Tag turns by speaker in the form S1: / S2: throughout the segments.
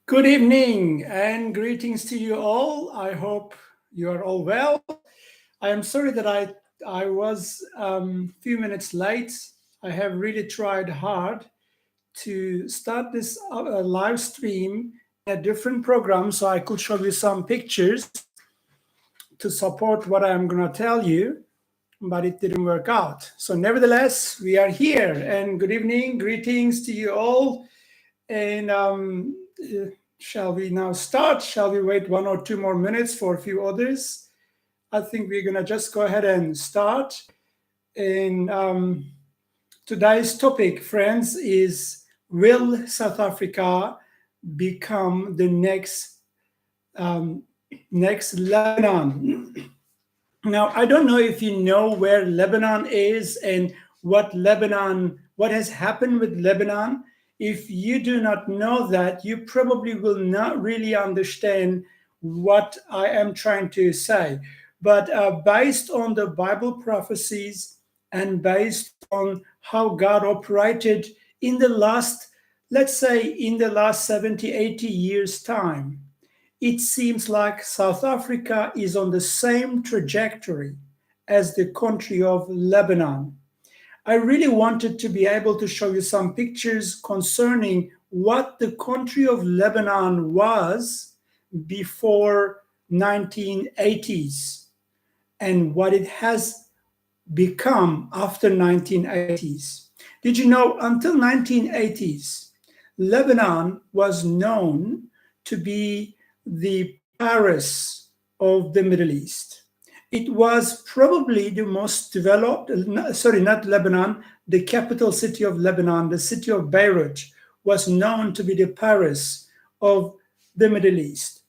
S1: Good evening and greetings to you all. I hope you are all well. I am sorry that I was few minutes late. I have really tried hard to start this live stream in a different program so I could show you some pictures to support what I'm going to tell you, but it didn't work out. So nevertheless, we are here, and good evening, greetings to you all. And shall we now start? Shall we wait 1 or 2 more minutes for a few others? I think we're going to just go ahead and start. And today's topic, friends, is will South Africa become the next Lebanon? Now, I don't know if you know where Lebanon is and what has happened with Lebanon. If you do not know that, you probably will not really understand what I am trying to say. But based on the Bible prophecies and based on how God operated in the last, let's say, in the last 70, 80 years' time, it seems like South Africa is on the same trajectory as the country of Lebanon. I really wanted to be able to show you some pictures concerning what the country of Lebanon was before 1980s and what it has become after 1980s. Did you know until 1980s, Lebanon was known to be the Paris of the Middle East. It was probably the most developed, sorry, not Lebanon, the capital city of Lebanon, the city of Beirut, was known to be the Paris of the Middle East.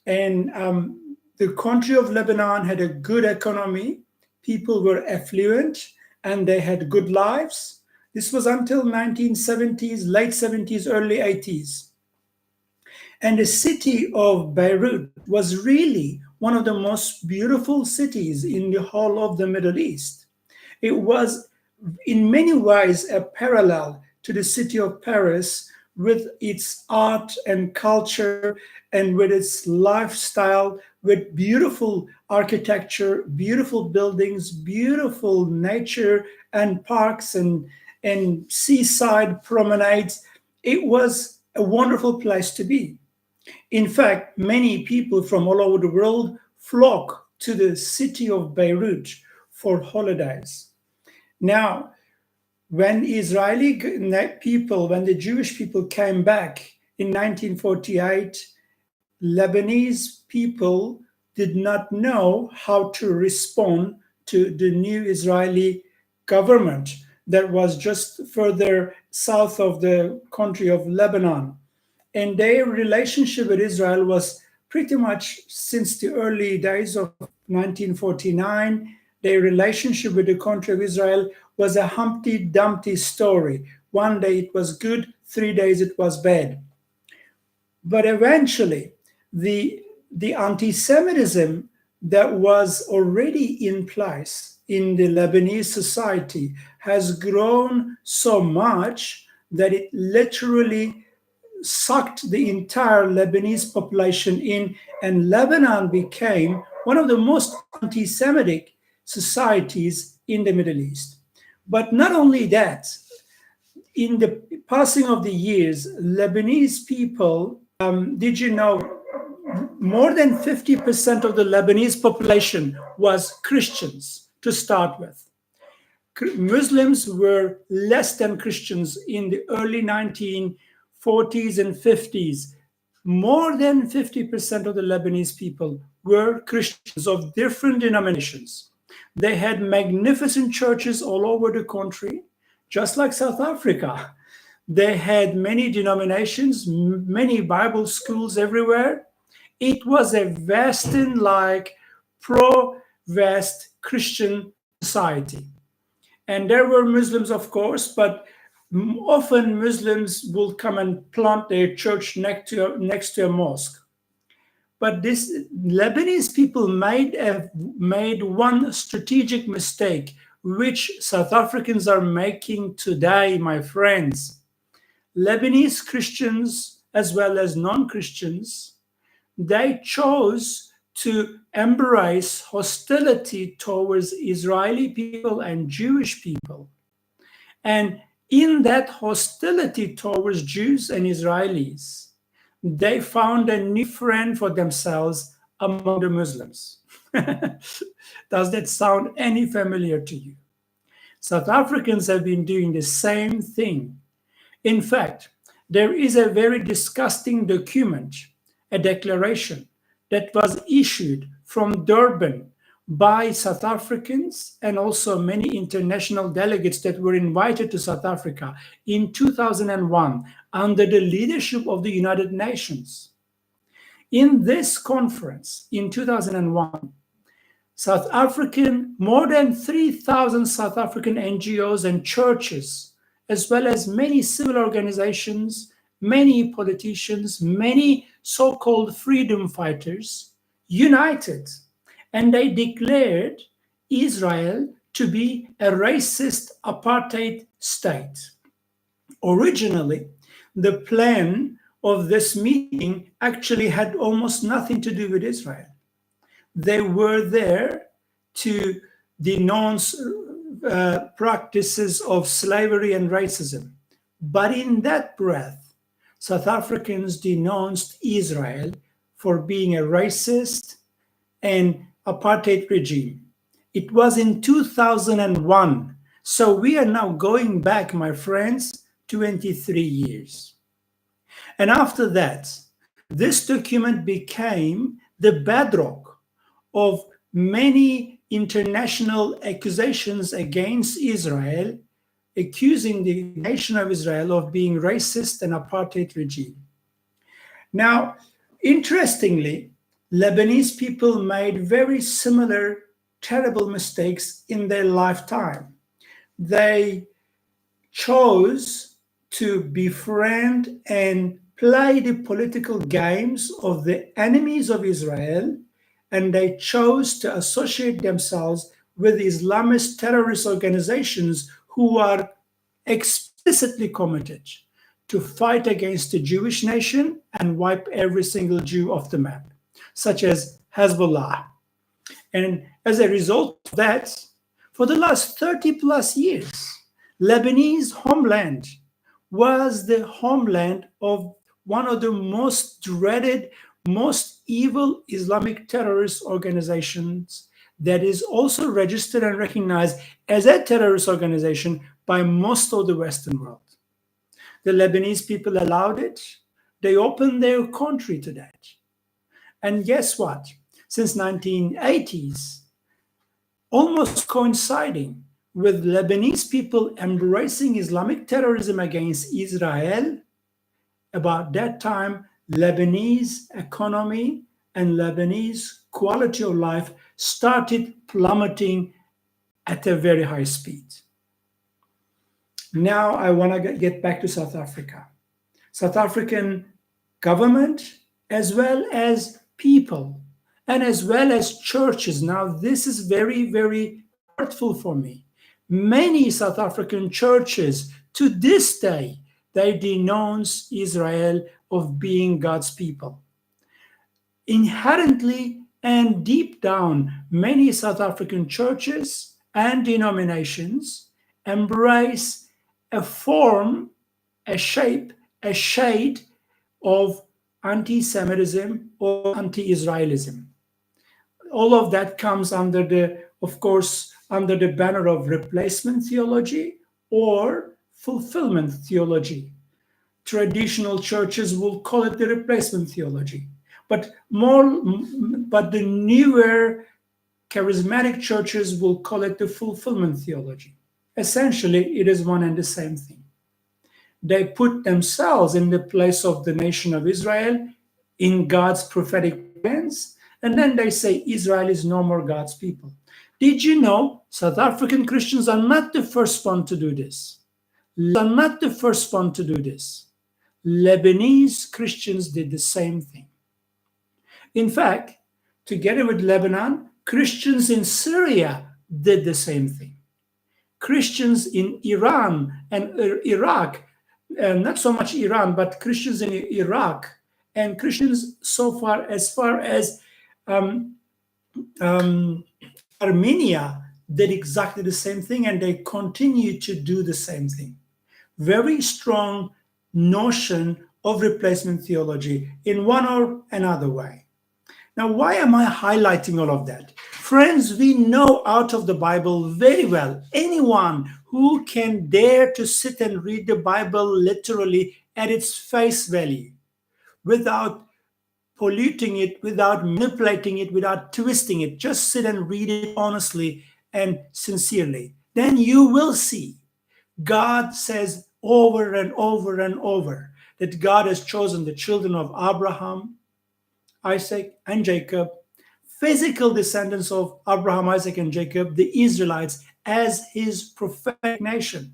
S1: And the country of Lebanon had a good economy. People were affluent and they had good lives. This was until 1970s, late 70s, early 80s. And the city of Beirut was really one of the most beautiful cities in the whole of the Middle East. It was in many ways a parallel to the city of Paris with its art and culture and with its lifestyle, with beautiful architecture, beautiful buildings, beautiful nature and parks and seaside promenades. It was a wonderful place to be. In fact, many people from all over the world flock to the city of Beirut for holidays. Now, when the Jewish people came back in 1948, Lebanese people did not know how to respond to the new Israeli government that was just further south of the country of Lebanon. And their relationship with Israel was pretty much since the early days of 1949. Their relationship with the country of Israel was a Humpty Dumpty story. One day it was good, 3 days it was bad. But eventually, the anti-Semitism that was already in place in the Lebanese society has grown so much that it literally sucked the entire Lebanese population in, and Lebanon became one of the most anti-Semitic societies in the Middle East. But not only that, in the passing of the years, Lebanese people, did you know, more than 50% of the Lebanese population was Christians to start with. Muslims were less than Christians in the early 1940s and 50s. More than 50% of the Lebanese people were Christians of different denominations. They had magnificent churches all over the country, just like South Africa. They had many denominations, many Bible schools everywhere. It was a Western-like, pro-West Christian society. And there were Muslims, of course, but often Muslims will come and plant their church next to a mosque. But this Lebanese people made one strategic mistake, which South Africans are making today, my friends. Lebanese Christians as well as non Christians, they chose to embrace hostility towards Israeli people and Jewish people. And in that hostility towards Jews and Israelis, they found a new friend for themselves among the Muslims. Does that sound any familiar to you? South Africans have been doing the same thing. In fact, there is a very disgusting document, a declaration that was issued from Durban by South Africans and also many international delegates that were invited to South Africa in 2001 under the leadership of the United Nations. In this conference in 2001, more than 3,000 South African NGOs and churches, as well as many civil organizations, many politicians, many so-called freedom fighters, united, and they declared Israel to be a racist apartheid state. Originally, the plan of this meeting actually had almost nothing to do with Israel. They were there to denounce practices of slavery and racism. But in that breath, South Africans denounced Israel for being a racist and apartheid regime. It was in 2001. So we are now going back, my friends, 23 years. And after that, this document became the bedrock of many international accusations against Israel, accusing the nation of Israel of being racist and apartheid regime. Now, interestingly, Lebanese people made very similar terrible mistakes in their lifetime. They chose to befriend and play the political games of the enemies of Israel, and they chose to associate themselves with Islamist terrorist organizations who are explicitly committed to fight against the Jewish nation and wipe every single Jew off the map, such as Hezbollah. And as a result of that, for the last 30 plus years, Lebanese homeland was the homeland of one of the most dreaded, most evil Islamic terrorist organizations that is also registered and recognized as a terrorist organization by most of the Western world. The Lebanese people allowed it. They opened their country to that. And guess what? Since 1980s, almost coinciding with Lebanese people embracing Islamic terrorism against Israel, about that time, Lebanese economy and Lebanese quality of life started plummeting at a very high speed. Now I want to get back to South Africa. South African government, as well as people, and as well as churches. Now this is very, very hurtful for me. Many South African churches, to this day, they denounce Israel of being God's people. Inherently and deep down, many South African churches and denominations embrace a form, a shape, a shade of anti-Semitism or anti-Israelism. All of that comes under the banner of replacement theology or fulfillment theology. Traditional churches will call it the replacement theology, but the newer charismatic churches will call it the fulfillment theology. Essentially, it is one and the same thing. They put themselves in the place of the nation of Israel in God's prophetic plans, and then they say Israel is no more God's people. Did you know South African Christians are not the first one to do this? Lebanese Christians did the same thing. In fact, together with Lebanon, Christians in Syria did the same thing. Christians in Iran and Iraq not so much Iran, but Christians in Iraq and Christians so far as um, um, Armenia did exactly the same thing, and they continue to do the same thing. Very strong notion of replacement theology in one or another way. Now, why am I highlighting all of that? Friends, we know out of the Bible very well anyone who can dare to sit and read the Bible literally at its face value without polluting it, without manipulating it, without twisting it, just sit and read it honestly and sincerely, then you will see God says over and over and over that God has chosen the children of Abraham, Isaac, and Jacob, physical descendants of Abraham, Isaac, and Jacob, the Israelites, as his prophetic nation.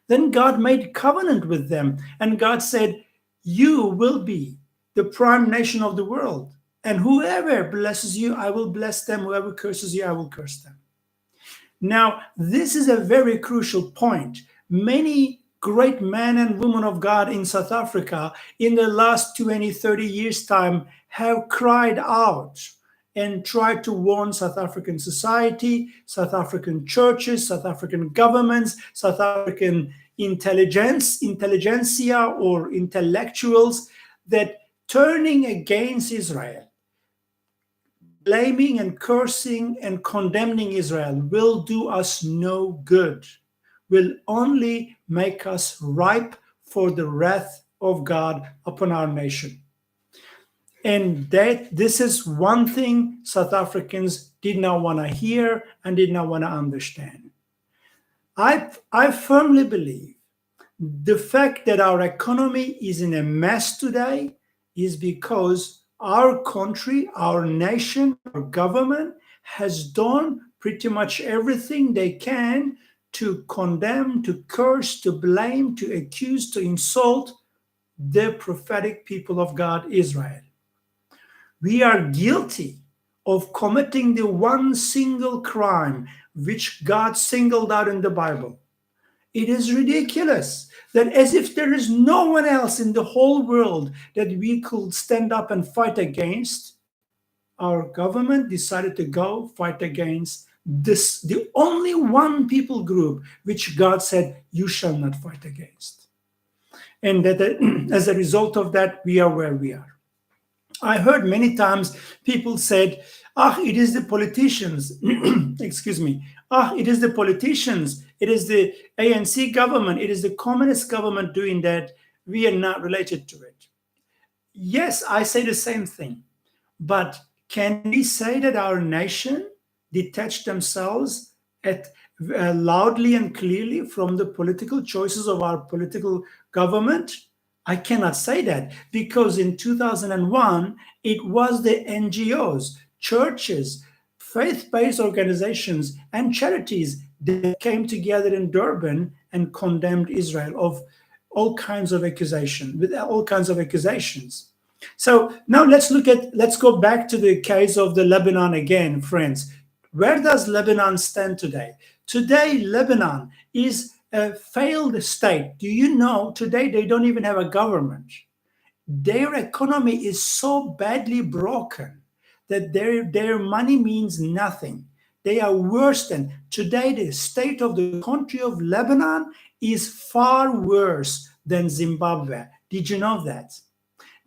S1: Then God made covenant with them, and God said, you will be the prime nation of the world. And whoever blesses you, I will bless them. Whoever curses you, I will curse them. Now, this is a very crucial point. Many great men and women of God in South Africa in the last 20, 30 years' time have cried out and tried to warn South African society, South African churches, South African governments, South African intelligentsia or intellectuals that turning against Israel, blaming and cursing and condemning Israel will do us no good, will only make us ripe for the wrath of God upon our nation. And that this is one thing South Africans did not want to hear and did not want to understand. I firmly believe the fact that our economy is in a mess today is because our country, our nation, our government has done pretty much everything they can to condemn, to curse, to blame, to accuse, to insult the prophetic people of God, Israel. We are guilty of committing the one single crime which God singled out in the Bible. It is ridiculous that as if there is no one else in the whole world that we could stand up and fight against, our government decided to go fight against this, the only one people group which God said, you shall not fight against. And that as a result of that, we are where we are. I heard many times people said, ah, it is the politicians, excuse me, ah, it is the politicians, it is the ANC government, it is the communist government doing that. We are not related to it. Yes, I say the same thing. But can we say that our nation detached themselves at, loudly and clearly from the political choices of our political government? I cannot say that because in 2001, it was the NGOs, churches, faith based organizations, and charities that came together in Durban and condemned Israel of all kinds of accusation, with all kinds of accusations. So now let's go back to the case of the Lebanon again, friends. Where does Lebanon stand today? Today, Lebanon is a failed state. Do you know today they don't even have a government? Their economy is so badly broken that their money means nothing. They are worse than today. The state of the country of Lebanon is far worse than Zimbabwe. Did you know that?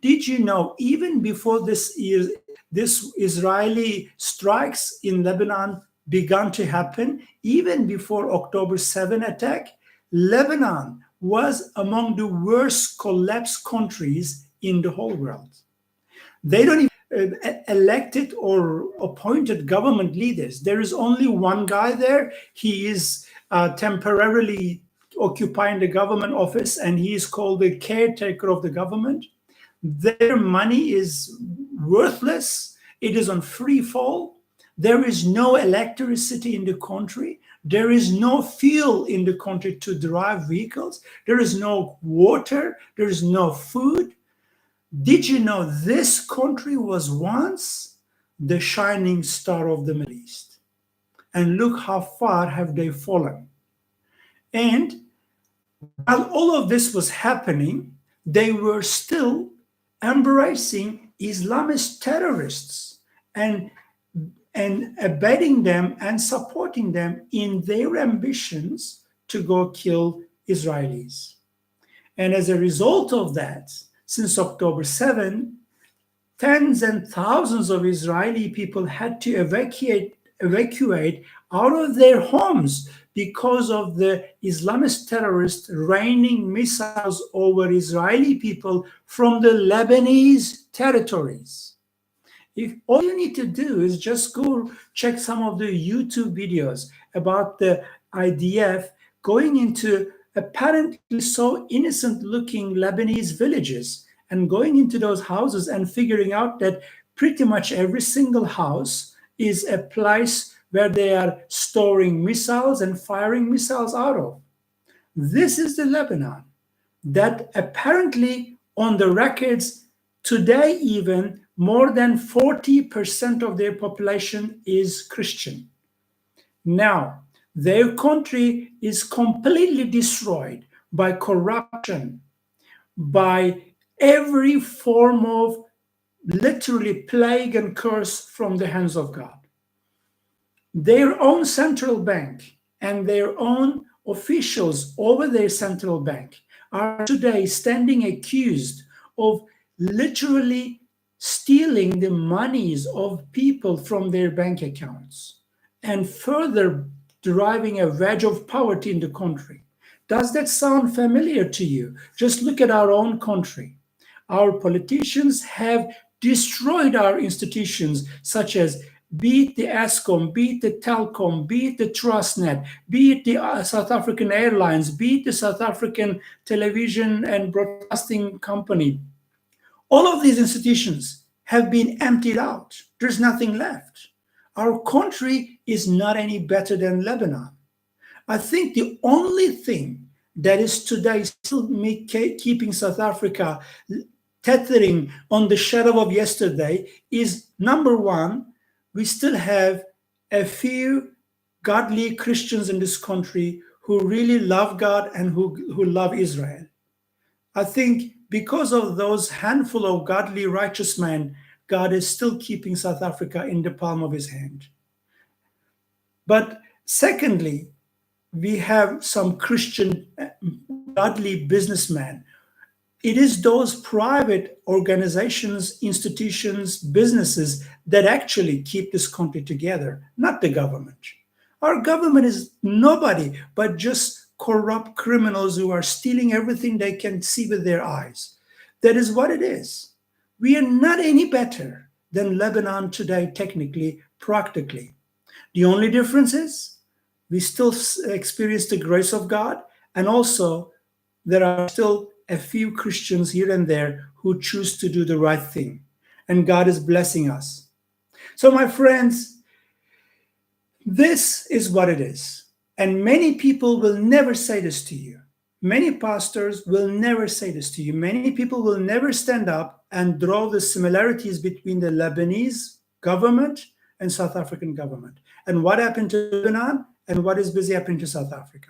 S1: Did you know even before this Israeli strikes in Lebanon began to happen, even before October 7 attack, Lebanon was among the worst collapsed countries in the whole world. They don't even elected or appointed government leaders. There is only one guy there. He is temporarily occupying the government office, and he is called the caretaker of the government. Their money is worthless. It is on free fall. There is no electricity in the country. There is no fuel in the country to drive vehicles. There is no water. There is no food. Did you know this country was once the shining star of the Middle East? And look how far have they fallen. And While all of this was happening, they were still embracing Islamist terrorists and abetting them and supporting them in their ambitions to go kill Israelis. And as a result of that, since October 7, tens and thousands of Israeli people had to evacuate out of their homes because of the Islamist terrorists raining missiles over Israeli people from the Lebanese territories. If all you need to do is just go check some of the YouTube videos about the IDF going into apparently so innocent looking Lebanese villages and going into those houses and figuring out that pretty much every single house is a place where they are storing missiles and firing missiles out of. This is the Lebanon that apparently, on the records today, even more than 40% of their population is Christian. Now, their country is completely destroyed by corruption, by every form of literally plague and curse from the hands of God. Their own central bank and their own officials over their central bank are today standing accused of literally stealing the monies of people from their bank accounts and further deriving a wedge of poverty in the country. Does that sound familiar to you? Just look at our own country. Our politicians have destroyed our institutions, such as be it the ESCOM, be it the Telcom, be it the Trustnet, be it the South African Airlines, be it the South African Television and Broadcasting Company. All of these institutions have been emptied out. There's nothing left. Our country is not any better than Lebanon. I think the only thing that is today still keeping South Africa tethering on the shadow of yesterday is, number one, we still have a few godly Christians in this country who really love God and who love Israel. I think because of those handful of godly righteous men, God is still keeping South Africa in the palm of his hand. But secondly, we have some Christian godly businessmen. It is those private organizations, institutions, businesses that actually keep this country together, not the government. Our government is nobody but just corrupt criminals who are stealing everything they can see with their eyes. That is what it is. We are not any better than Lebanon today, technically, practically. The only difference is we still experience the grace of God, and also there are still a few Christians here and there who choose to do the right thing, and God is blessing us. So, my friends, this is what it is. And many people will never say this to you. Many pastors will never say this to you. Many people will never stand up and draw the similarities between the Lebanese government and South African government, and what happened to Lebanon and what is busy happening to South Africa.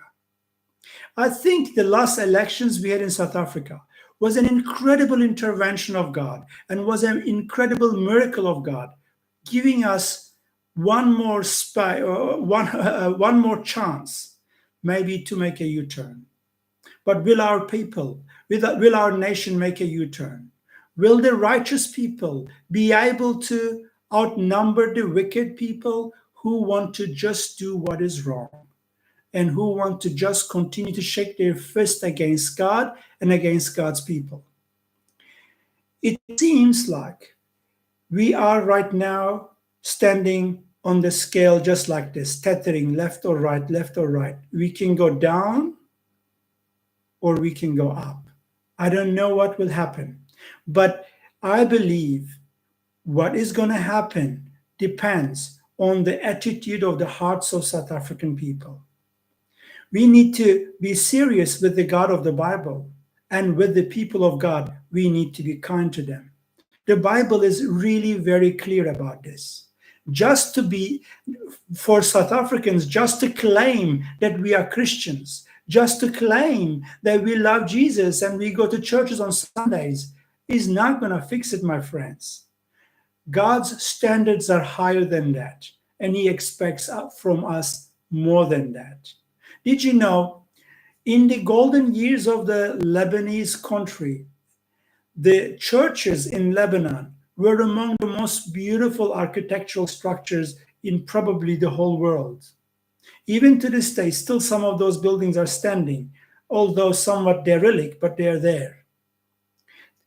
S1: I think the last elections we had in South Africa was an incredible intervention of God and was an incredible miracle of God, giving us one more one more chance, maybe to make a U-turn. But will our people, will our nation make a U-turn? Will the righteous people be able to outnumber the wicked people who want to just do what is wrong and who want to just continue to shake their fist against God and against God's people? It seems like we are right now standing on the scale just like this, tethering left or right, left or right. We can go down or we can go up. I don't know what will happen, but I believe what is going to happen depends on the attitude of the hearts of South African people. We need to be serious with the God of the Bible, and with the people of God, we need to be kind to them. The Bible is really very clear about this. For South Africans, just to claim that we are Christians, just to claim that we love Jesus and we go to churches on Sundays is not going to fix it, my friends. God's standards are higher than that, and He expects from us more than that. Did you know, in the golden years of the Lebanese country, the churches in Lebanon were among the most beautiful architectural structures in probably the whole world. Even to this day, still some of those buildings are standing, although somewhat derelict, but they are there.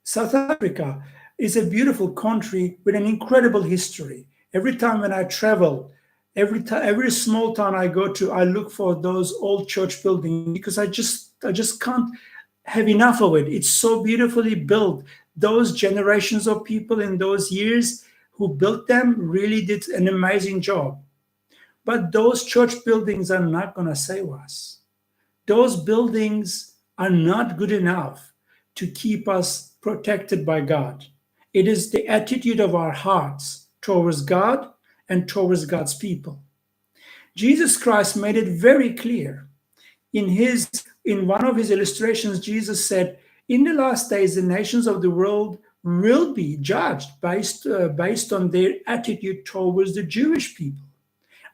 S1: South Africa is a beautiful country with an incredible history. Every time when I travel, every small town I go to, I look for those old church buildings because I just can't have enough of it. It's so beautifully built. Those generations of people in those years who built them really did an amazing job. But those church buildings are not going to save us. Those buildings are not good enough to keep us protected by God. It is the attitude of our hearts towards God and towards God's people. Jesus Christ made it very clear. In one of his illustrations, Jesus said, in the last days, the nations of the world will be judged based on their attitude towards the Jewish people.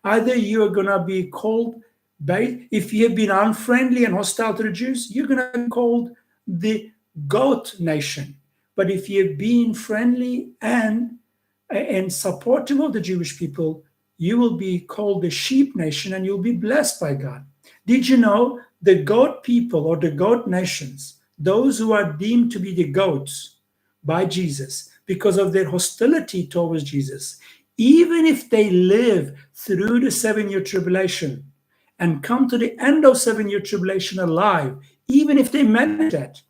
S1: Either you are going to be called, if you have been unfriendly and hostile to the Jews, you're going to be called the goat nation. But if you've been friendly and supportive of the Jewish people, you will be called the sheep nation and you'll be blessed by God. Did you know the goat people or the goat nations, those who are deemed to be the goats by Jesus because of their hostility towards Jesus, even if they live through the 7-year tribulation and come to the end of 7-year tribulation alive, even if they manage that,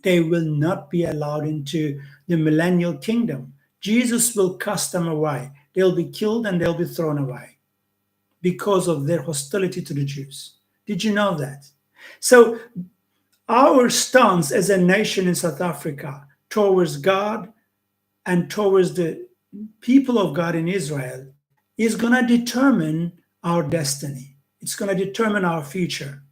S1: they will not be allowed into the millennial kingdom. Jesus will cast them away. They'll be killed and they'll be thrown away because of their hostility to the Jews. Did you know that? So our stance as a nation in South Africa towards God and towards the people of God in Israel is going to determine our destiny. It's going to determine our future.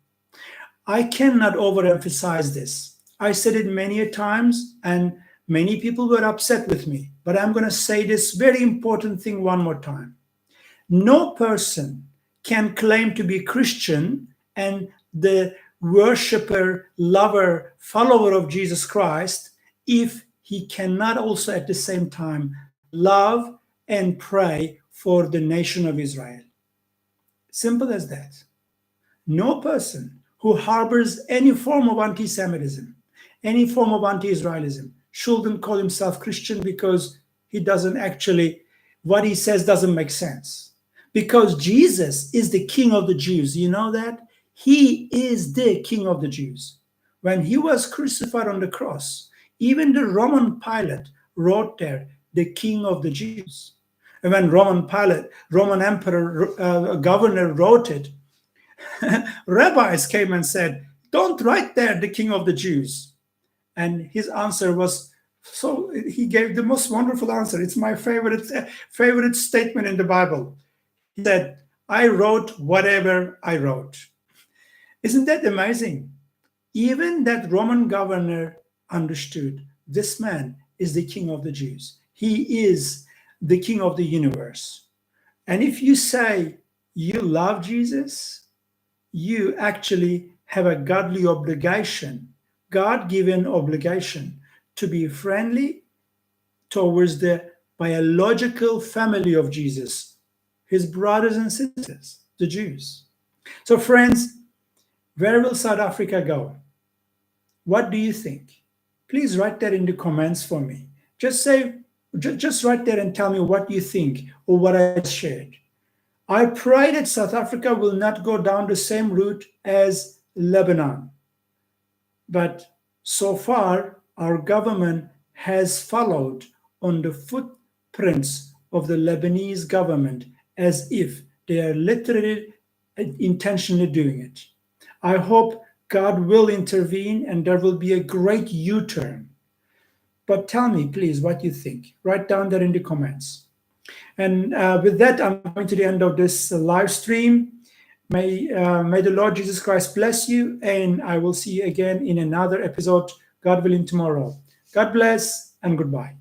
S1: I cannot overemphasize this. I said it many a times and many people were upset with me, but I'm going to say this very important thing one more time. No person can claim to be Christian and the worshiper, lover, follower of Jesus Christ if he cannot also at the same time love and pray for the nation of Israel. Simple as that. No person who harbors any form of anti-Semitism, any form of anti-Israelism, shouldn't call himself Christian because he doesn't actually, what he says doesn't make sense. Because Jesus is the King of the Jews. You know that? He is the King of the Jews. When he was crucified on the cross, even the Roman Pilate wrote there, the King of the Jews. And when Roman emperor, governor wrote it, rabbis came and said, don't write there the King of the Jews. And his answer was, so he gave the most wonderful answer. It's my favorite statement in the Bible. He said, I wrote whatever I wrote. Isn't that amazing? Even that Roman governor understood this man is the King of the Jews. He is the King of the universe. And if you say you love Jesus, you actually have a godly obligation, God-given obligation to be friendly towards the biological family of Jesus, his brothers and sisters, the Jews. So friends, where will South Africa go? What do you think? Please write that in the comments for me. Just write there and tell me what you think or what I shared. I pray that South Africa will not go down the same route as Lebanon. But so far, our government has followed on the footprints of the Lebanese government as if they are literally intentionally doing it. I hope God will intervene and there will be a great U-turn. But tell me, please, what you think. Write down that in the comments. And with that, I'm coming to the end of this live stream. May the Lord Jesus Christ bless you, and I will see you again in another episode, God willing, tomorrow. God bless and goodbye.